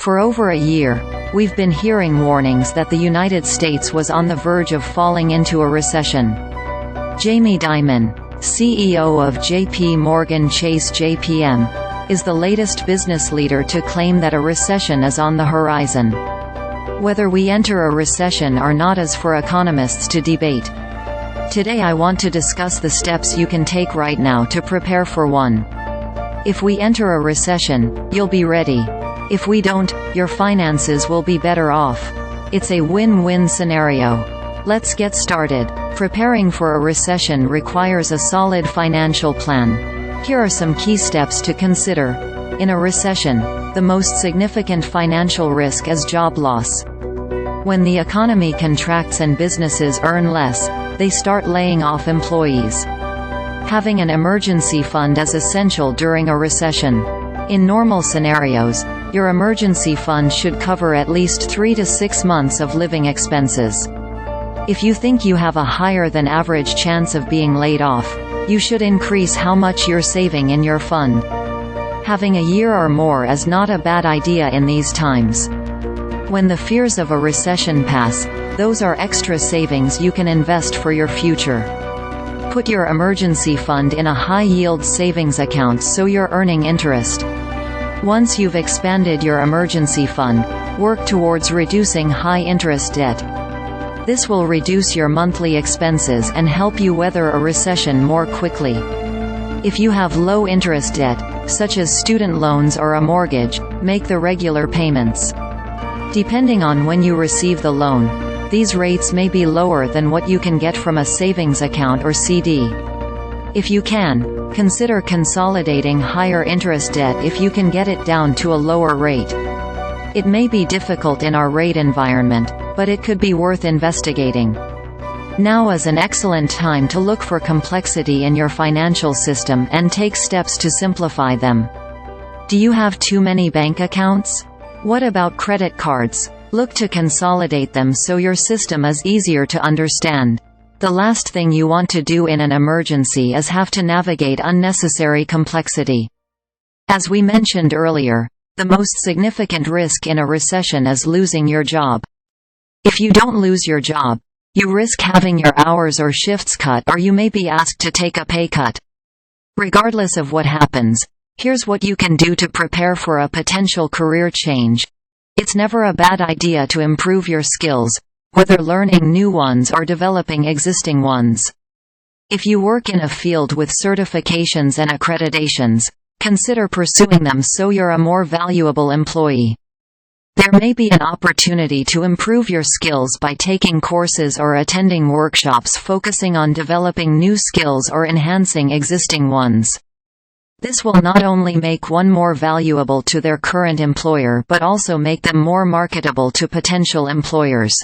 For over a year, we've been hearing warnings that the United States was on the verge of falling into a recession. Jamie Dimon, CEO of JPMorgan Chase JPM, is the latest business leader to claim that a recession is on the horizon. Whether we enter a recession or not is for economists to debate. Today I want to discuss the steps you can take right now to prepare for one. If we enter a recession, you'll be ready. If we don't, your finances will be better off. It's a win-win scenario. Let's get started. Preparing for a recession requires a solid financial plan. Here are some key steps to consider. In a recession, the most significant financial risk is job loss. When the economy contracts and businesses earn less, they start laying off employees. Having an emergency fund is essential during a recession. In normal scenarios, your emergency fund should cover at least 3 to 6 months of living expenses. If you think you have a higher than average chance of being laid off, you should increase how much you're saving in your fund. Having a year or more is not a bad idea in these times. When the fears of a recession pass, those are extra savings you can invest for your future. Put your emergency fund in a high-yield savings account so you're earning interest. Once you've expanded your emergency fund, work towards reducing high-interest debt. This will reduce your monthly expenses and help you weather a recession more quickly. If you have low-interest debt, such as student loans or a mortgage, make the regular payments. Depending on when you receive the loan, these rates may be lower than what you can get from a savings account or CD. If you can, consider consolidating higher interest debt if you can get it down to a lower rate. It may be difficult in our rate environment, but it could be worth investigating. Now is an excellent time to look for complexity in your financial system and take steps to simplify them. Do you have too many bank accounts? What about credit cards? Look to consolidate them so your system is easier to understand. The last thing you want to do in an emergency is have to navigate unnecessary complexity. As we mentioned earlier, the most significant risk in a recession is losing your job. If you don't lose your job, you risk having your hours or shifts cut, or you may be asked to take a pay cut. Regardless of what happens, here's what you can do to prepare for a potential career change. It's never a bad idea to improve your skills, whether learning new ones or developing existing ones. If you work in a field with certifications and accreditations, consider pursuing them so you're a more valuable employee. There may be an opportunity to improve your skills by taking courses or attending workshops focusing on developing new skills or enhancing existing ones. This will not only make one more valuable to their current employer but also make them more marketable to potential employers.